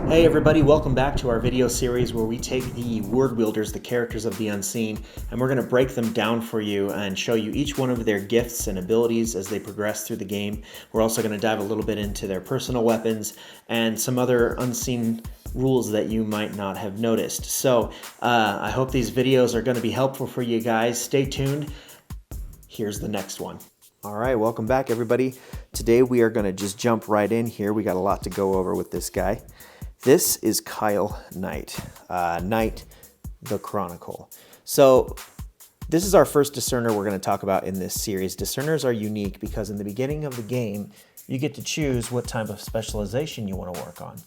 Hey everybody, welcome back to our video series where we take the Word Wielders, the characters of the unseen, and we're going to break them down for you and show you each one of their gifts and abilities as they progress through the game. We're also going to dive a little bit into their personal weapons and some other unseen rules that you might not have noticed. So I hope these videos are going to be helpful for you guys. Stay tuned. Here's the next one. All right, welcome back everybody. Today we are going to just jump right in here. We got a lot to go over with this guy. This is Kyle Knight, Knight the Chronicle. So this is our first discerner we're going to talk about in this series. Discerners are unique because in the beginning of the game, you get to choose what type of specialization you want to work on.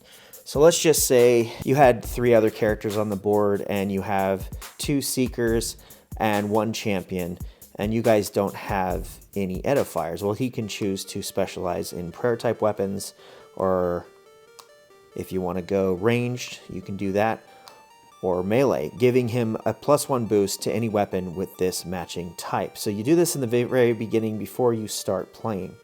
So let's just say you had 3 other characters on the board and you have 2 seekers and 1 champion, and you guys don't have any edifiers. Well, he can choose to specialize in prayer type weapons, or if you want to go ranged, you can do that, or melee, giving him a +1 boost to any weapon with this matching type. So you do this in the very beginning before you start playing.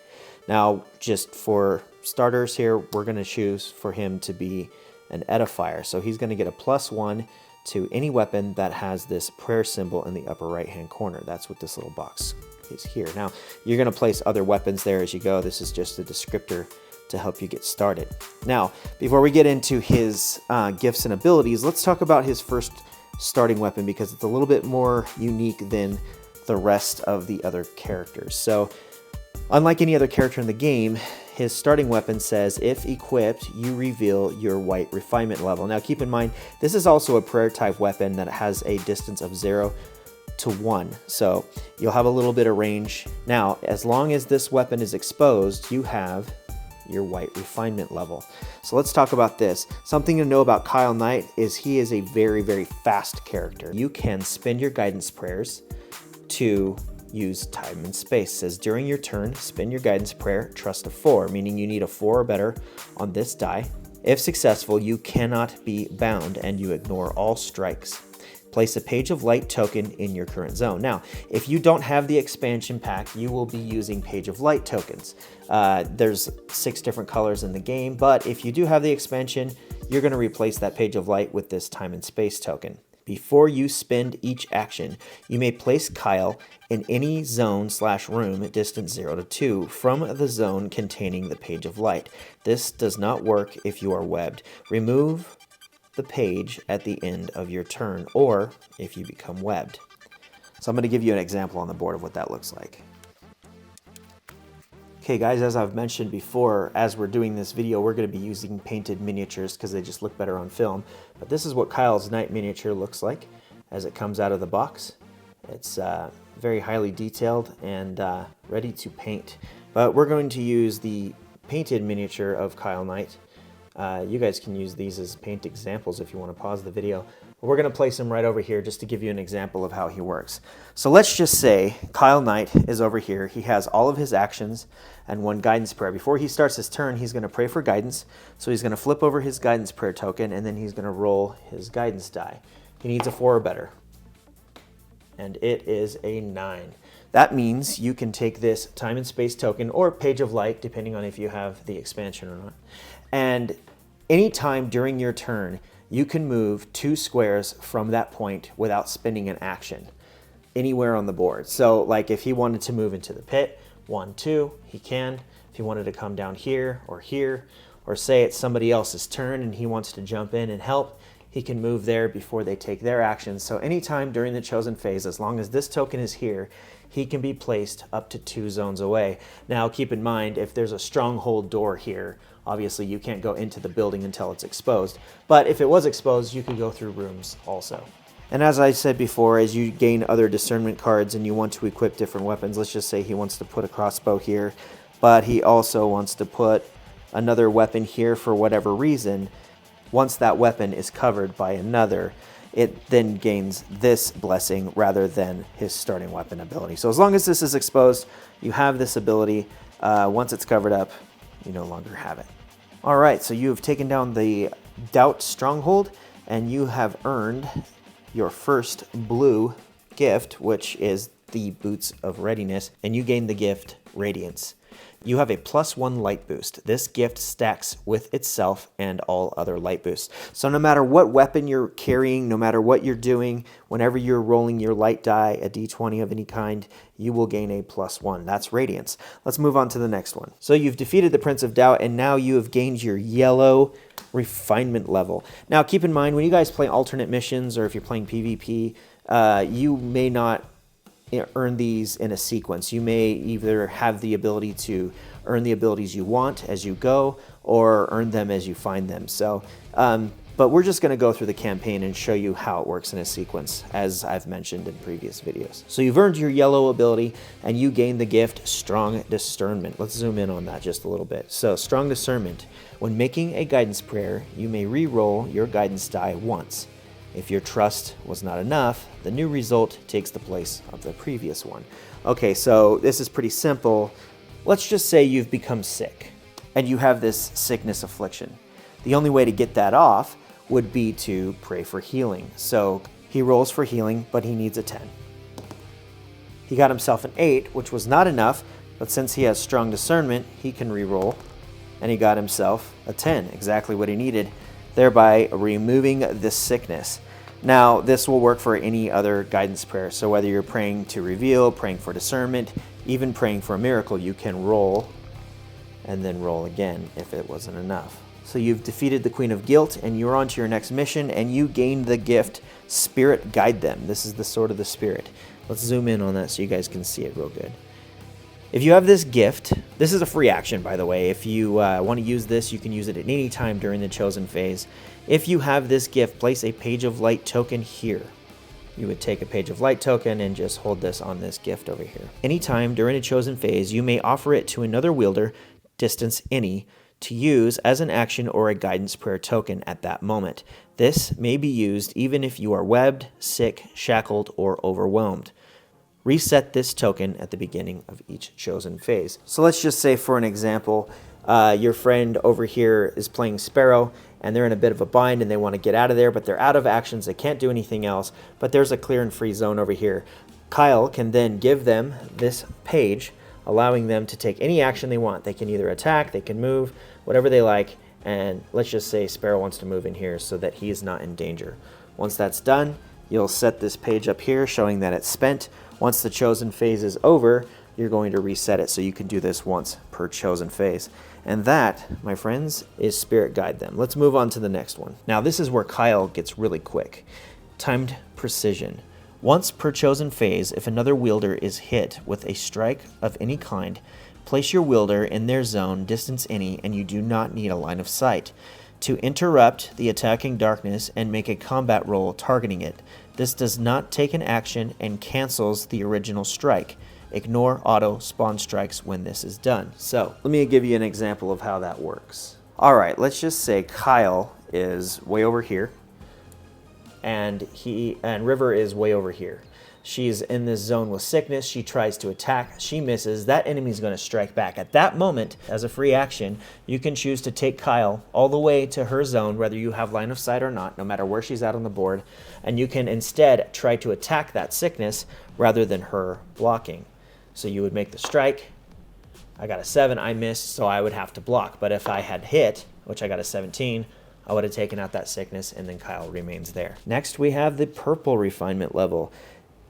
Now, just for starters here, we're going to choose for him to be an edifier. So he's going to get a +1 to any weapon that has this prayer symbol in the upper right hand corner. That's what this little box is here. Now, you're going to place other weapons there as you go. This is just a descriptor to help you get started. Now, before we get into his gifts and abilities, let's talk about his first starting weapon because it's a little bit more unique than the rest of the other characters. So, unlike any other character in the game, his starting weapon says, if equipped, you reveal your white refinement level. Now, keep in mind, this is also a prayer type weapon that has a distance of 0 to 1. So, you'll have a little bit of range. Now, as long as this weapon is exposed, you have your white refinement level. So let's talk about this. Something to know about Kyle Knight is he is a very fast character. You can spend your guidance prayers to use time and space. It says during your turn, spend your guidance prayer, trust a 4, meaning you need a 4 or better on this die. If successful, you cannot be bound and you ignore all strikes. Place a Page of Light token in your current zone. Now, if you don't have the expansion pack, you will be using Page of Light tokens. There's 6 different colors in the game, but if you do have the expansion, you're going to replace that Page of Light with this Time and Space token. Before you spend each action, you may place Kyle in any zone/room at distance 0 to 2 from the zone containing the Page of Light. This does not work if you are webbed. Remove the page at the end of your turn, or if you become webbed. So I'm going to give you an example on the board of what that looks like. Okay guys, as I've mentioned before, as we're doing this video, we're going to be using painted miniatures because they just look better on film. But this is what Kyle's Knight miniature looks like as it comes out of the box. It's very highly detailed and ready to paint. But we're going to use the painted miniature of Kyle Knight. You guys can use these as paint examples if you want to pause the video. But we're going to place him right over here just to give you an example of how he works. So let's just say Kyle Knight is over here. He has all of his actions and 1 guidance prayer. Before he starts his turn, he's going to pray for guidance. So he's going to flip over his guidance prayer token and then he's going to roll his guidance die. He needs a 4 or better. And it is a 9. That means you can take this Time and Space token or Page of Light, depending on if you have the expansion or not. And anytime during your turn, you can move 2 squares from that point without spending an action anywhere on the board. So like if he wanted to move into the pit, 1, 2, he can. If he wanted to come down here, or say it's somebody else's turn and he wants to jump in and help, he can move there before they take their actions. So anytime during the chosen phase, as long as this token is here, he can be placed up to 2 zones away. Now keep in mind, if there's a stronghold door here, obviously you can't go into the building until it's exposed. But if it was exposed, you could go through rooms also. And as I said before, as you gain other discernment cards and you want to equip different weapons, let's just say he wants to put a crossbow here, but he also wants to put another weapon here for whatever reason. Once that weapon is covered by another, it then gains this blessing rather than his starting weapon ability. So as long as this is exposed, you have this ability. Once it's covered up, you no longer have it. All right, so you have taken down the Doubt Stronghold, and you have earned your first blue gift, which is the Boots of Readiness, and you gain the gift Radiance. You have a +1 light boost. This gift stacks with itself and all other light boosts. So no matter what weapon you're carrying, no matter what you're doing, whenever you're rolling your light die, a d20 of any kind, you will gain a +1. That's Radiance. Let's move on to the next one. So you've defeated the Prince of Doubt, and now you have gained your yellow Refinement level. Now keep in mind, when you guys play alternate missions, or if you're playing PvP, you may not earn these in a sequence. You may either have the ability to earn the abilities you want as you go, or earn them as you find them. So, but we're just going to go through the campaign and show you how it works in a sequence, as I've mentioned in previous videos. So you've earned your yellow ability, and you gain the gift Strong Discernment. Let's zoom in on that just a little bit. So Strong Discernment. When making a guidance prayer, you may re-roll your guidance die once. If your trust was not enough, the new result takes the place of the previous one. Okay, so this is pretty simple. Let's just say you've become sick, and you have this sickness affliction. The only way to get that off would be to pray for healing. So he rolls for healing, but he needs a 10. He got himself an 8, which was not enough, but since he has Strong Discernment, he can re-roll, and he got himself a 10, exactly what he needed, thereby removing the sickness. Now, this will work for any other guidance prayer. So whether you're praying to reveal, praying for discernment, even praying for a miracle, you can roll and then roll again if it wasn't enough. So you've defeated the Queen of Guilt, and you're on to your next mission, and you gained the gift Spirit Guide Them. This is the Sword of the Spirit. Let's zoom in on that so you guys can see it real good. If you have this gift, this is a free action, by the way. If you want to use this, you can use it at any time during the chosen phase. If you have this gift, place a Page of Light token here. You would take a Page of Light token and just hold this on this gift over here. Anytime during a chosen phase, you may offer it to another wielder, distance any, to use as an action or a guidance prayer token at that moment. This may be used even if you are webbed, sick, shackled, or overwhelmed. Reset this token at the beginning of each chosen phase. So let's just say, for an example, your friend over here is playing Sparrow, and they're in a bit of a bind and they want to get out of there, but they're out of actions, they can't do anything else, but there's a clear and free zone over here. Kyle can then give them this page, allowing them to take any action they want. They can either attack, they can move, whatever they like, and let's just say Sparrow wants to move in here so that he is not in danger. Once that's done, you'll set this page up here showing that it's spent. Once the chosen phase is over, you're going to reset it, so you can do this once per chosen phase. And that, my friends, is Spirit Guide Them. Let's move on to the next one. Now, this is where Kyle gets really quick. Timed Precision. Once per chosen phase, if another wielder is hit with a strike of any kind, place your wielder in their zone, distance any, and you do not need a line of sight. To interrupt the attacking darkness and make a combat roll targeting it. This does not take an action and cancels the original strike. Ignore auto spawn strikes when this is done. So let me give you an example of how that works. All right, let's just say Kyle is way over here, and River is way over here. She's in this zone with sickness. She tries to attack. She misses. That enemy's going to strike back. At that moment, as a free action, you can choose to take Kyle all the way to her zone, whether you have line of sight or not, no matter where she's at on the board, and you can instead try to attack that sickness rather than her blocking. So you would make the strike. I got a 7, I missed, so I would have to block. But if I had hit, which I got a 17, I would have taken out that sickness, and then Kyle remains there. Next, we have the purple refinement level.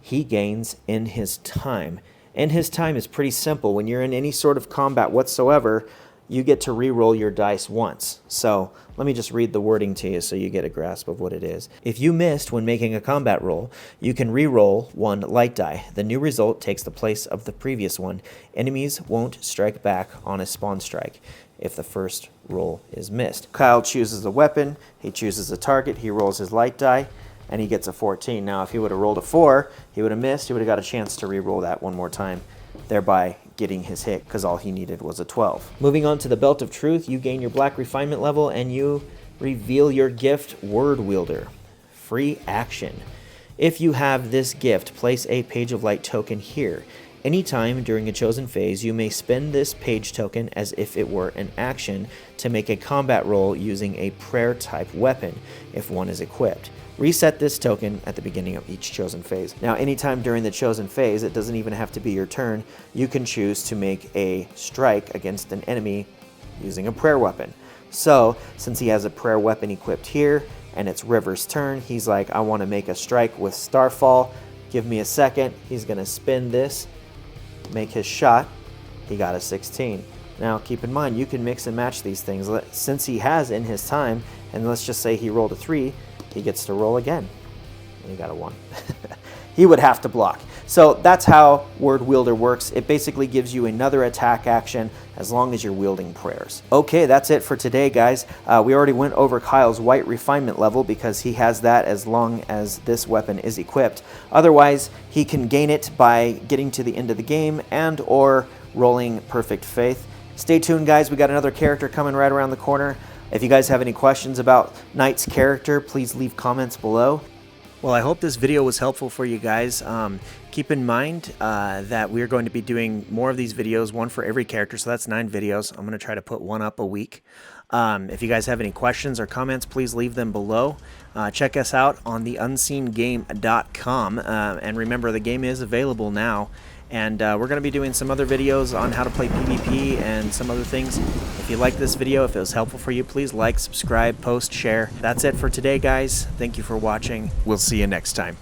He gains in his time. In his time is pretty simple. When you're in any sort of combat whatsoever, you get to re-roll your dice once. So let me just read the wording to you so you get a grasp of what it is. If you missed when making a combat roll, you can re-roll 1 light die. The new result takes the place of the previous one. Enemies won't strike back on a spawn strike if the first roll is missed. Kyle chooses a weapon, he chooses a target, he rolls his light die, and he gets a 14. Now, if he would have rolled a 4, he would have missed, he would have got a chance to re-roll that one more time, thereby getting his hit, because all he needed was a 12. Moving on to the Belt of Truth, you gain your black refinement level, and you reveal your gift, Word Wielder. Free action. If you have this gift, place a Page of Light token here. Anytime during a chosen phase, you may spend this page token as if it were an action to make a combat roll using a prayer type weapon if one is equipped. reset this token at the beginning of each chosen phase. Now, anytime during the chosen phase, it doesn't even have to be your turn, you can choose to make a strike against an enemy using a prayer weapon. So, since he has a prayer weapon equipped here, and it's River's turn, he's like, I want to make a strike with Starfall. Give me a second. He's going to spin this, make his shot. He got a 16. Now, keep in mind, you can mix and match these things. Since he has in his time, and let's just say he rolled a 3, he gets to roll again. And he got a 1. He would have to block. So that's how Word Wielder works. It basically gives you another attack action as long as you're wielding prayers. Okay, that's it for today, guys. We already went over Kyle's white refinement level because he has that as long as this weapon is equipped. Otherwise, he can gain it by getting to the end of the game and or rolling Perfect Faith. Stay tuned, guys. We got another character coming right around the corner. If you guys have any questions about Knight's character, please leave comments below. Well, I hope this video was helpful for you guys. Keep in mind that we're going to be doing more of these videos, one for every character, so that's 9 videos. I'm going to try to put one up a week. If you guys have any questions or comments, please leave them below. Check us out on theunseen.game.com, and remember, the game is available now. And we're going to be doing some other videos on how to play PvP and some other things. If you like this video, if it was helpful for you, please like, subscribe, post, share. That's it for today, guys. Thank you for watching. We'll see you next time.